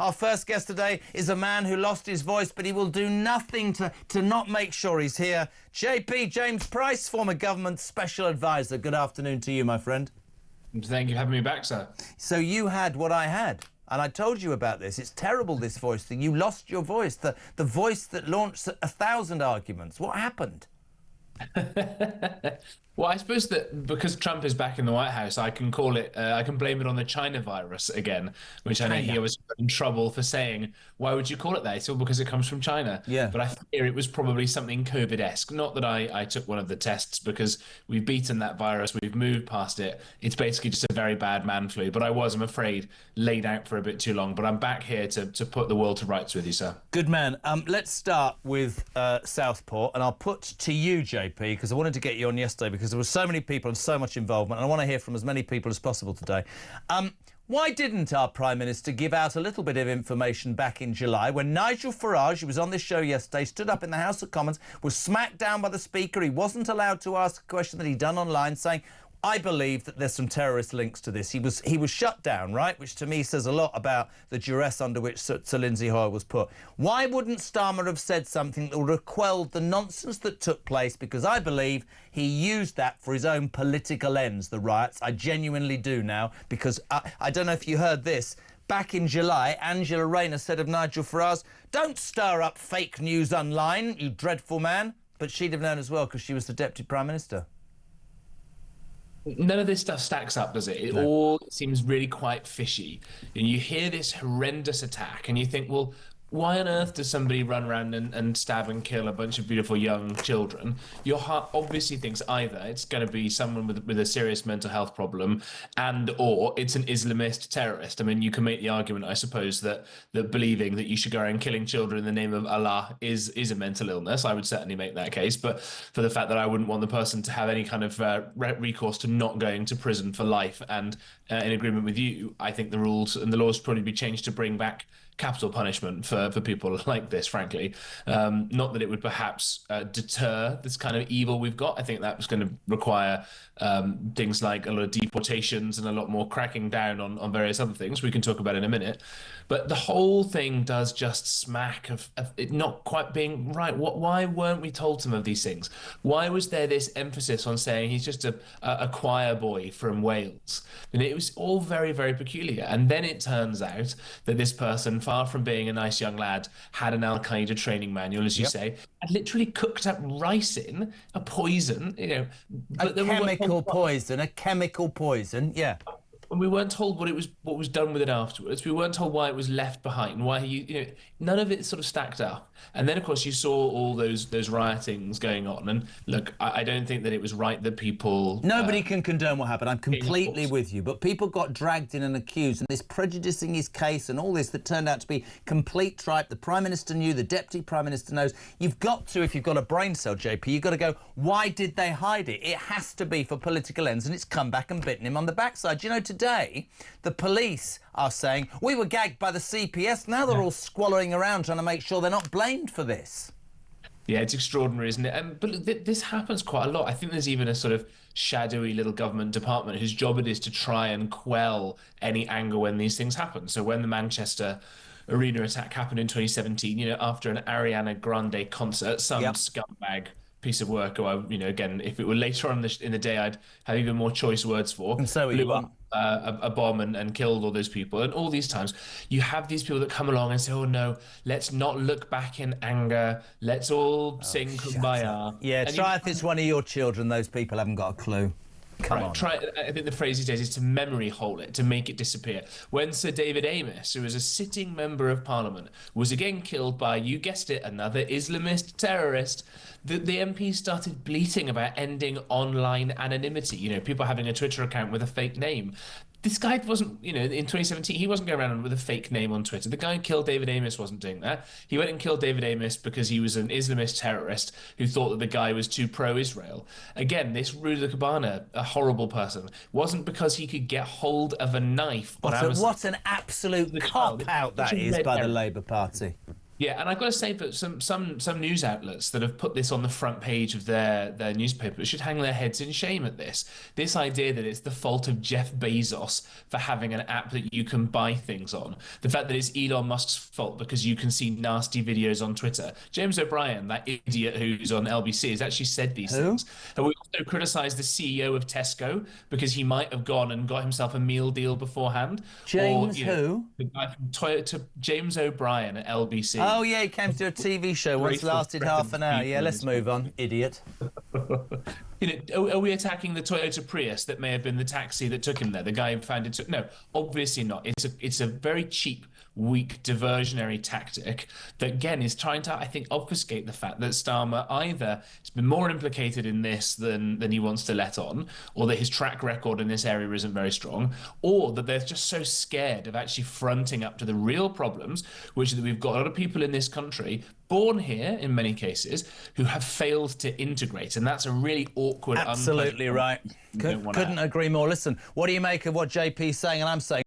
Our first guest today is a man who lost his voice, but he will do nothing to not make sure he's here. JP, James Price, former government special advisor. Good afternoon to you, my friend. Thank you for having me back, sir. So you had what I had, and I told you about this. It's terrible, this voice thing. You lost your voice, the voice that launched 1,000 arguments. What happened? Well, I suppose that because Trump is back in the White House, I can call it, I can blame it on the China virus again, which I know he was in trouble for saying. Why would you call it that? It's all because it comes from China. Yeah. But I fear it was probably something COVID-esque. Not that I took one of the tests, because we've beaten that virus, we've moved past it. It's basically just a very bad man flu. But I was, I'm afraid, laid out for a bit too long. But I'm back here to put the world to rights with you, sir. Good man. Let's start with Southport, and I'll put to you, JP, because I wanted to get you on yesterday because there were so many people and so much involvement, and I want to hear from as many people as possible today. Why didn't our Prime Minister give out a little bit of information back in July when Nigel Farage, who was on this show yesterday, stood up in the House of Commons, was smacked down by the Speaker? He wasn't allowed to ask a question that he'd done online, saying, I believe that there's some terrorist links to this. He was shut down, right? Which to me says a lot about the duress under which Sir Lindsay Hoyle was put. Why wouldn't Starmer have said something that would have quelled the nonsense that took place? Because I believe he used that for his own political ends, the riots. I genuinely do now, because I don't know if you heard this. Back in July, Angela Rayner said of Nigel Farage, don't stir up fake news online, you dreadful man. But she'd have known as well because she was the Deputy Prime Minister. None of this stuff stacks up, does it? It all seems really quite fishy. And you hear this horrendous attack and you think, well, why on earth does somebody run around and stab and kill a bunch of beautiful young children? Your heart obviously thinks either it's going to be someone with a serious mental health problem or it's an Islamist terrorist. I mean, you can make the argument, I suppose, that believing that you should go around killing children in the name of Allah is a mental illness. I would certainly make that case. But for the fact that I wouldn't want the person to have any kind of recourse to not going to prison for life, and in agreement with you, I think the rules and the laws should probably be changed to bring back capital punishment for people like this, frankly. Not that it would perhaps deter this kind of evil we've got. I think that was going to require things like a lot of deportations and a lot more cracking down on various other things we can talk about in a minute. But the whole thing does just smack of it not quite being right. Why weren't we told some of these things? Why was there this emphasis on saying he's just a choir boy from Wales? And it was all very, very peculiar. And then it turns out that this person, far from being a nice young lad, had an Al-Qaeda training manual, as you say, and literally cooked up ricin, a poison, A chemical poison, yeah. And we weren't told what was done with it afterwards. We weren't told why it was left behind, why none of it sort of stacked up. And then, of course, you saw all those riotings going on. And look, I don't think that it was right that people... Nobody can condone what happened. I'm completely with you. But people got dragged in and accused, and this prejudicing his case and all this that turned out to be complete tripe. The Prime Minister knew, the Deputy Prime Minister knows. You've got to, if you've got a brain cell, JP, you've got to go, why did they hide it? It has to be for political ends, and it's come back and bitten him on the backside. Today, the police are saying, we were gagged by the CPS. Now they're all squalling around trying to make sure they're not blamed for this. Yeah, it's extraordinary, isn't it? But this happens quite a lot. I think there's even a sort of shadowy little government department whose job it is to try and quell any anger when these things happen. So when the Manchester Arena attack happened in 2017, after an Ariana Grande concert, some scumbag piece of work, or again, if it were later on in the day, I'd have even more choice words for. And so blew up a bomb and killed all those people. And all these times, you have these people that come along and say, "Oh no, let's not look back in anger. Let's all sing Kumbaya." Yeah, try if it's one of your children. Those people haven't got a clue. Come on. I think the phrase these days is to memory hole it, to make it disappear. When Sir David Amos, who was a sitting member of Parliament, was again killed by, you guessed it, another Islamist terrorist, the MPs started bleating about ending online anonymity. People having a Twitter account with a fake name. This guy wasn't, in 2017, he wasn't going around with a fake name on Twitter. The guy who killed David Amos wasn't doing that. He went and killed David Amos because he was an Islamist terrorist who thought that the guy was too pro-Israel. Again, this Rudy Cabana, a horrible person, wasn't because he could get hold of a knife on Amazon. What an absolute cop-out that is by the Labour Party. Yeah, and I've got to say that some news outlets that have put this on the front page of their newspaper should hang their heads in shame at this. This idea that it's the fault of Jeff Bezos for having an app that you can buy things on. The fact that it's Elon Musk's fault because you can see nasty videos on Twitter. James O'Brien, that idiot who's on LBC, has actually said these things. And we also criticised the CEO of Tesco because he might have gone and got himself a meal deal beforehand. James Know, the guy from Toyota, James O'Brien at LBC. Oh, yeah, he came to do a TV show once, lasted half an hour. Yeah, let's move on, idiot. Are we attacking the Toyota Prius that may have been the taxi that took him there? The guy who found it took... No, obviously not. It's a very cheap, weak, diversionary tactic that, again, is trying to, I think, obfuscate the fact that Starmer either has been more implicated in this than he wants to let on, or that his track record in this area isn't very strong, or that they're just so scared of actually fronting up to the real problems, which is that we've got a lot of people in this country born here in many cases who have failed to integrate, and that's a really awkward, absolutely right. Couldn't agree more. Listen, what do you make of what JP's saying and I'm saying?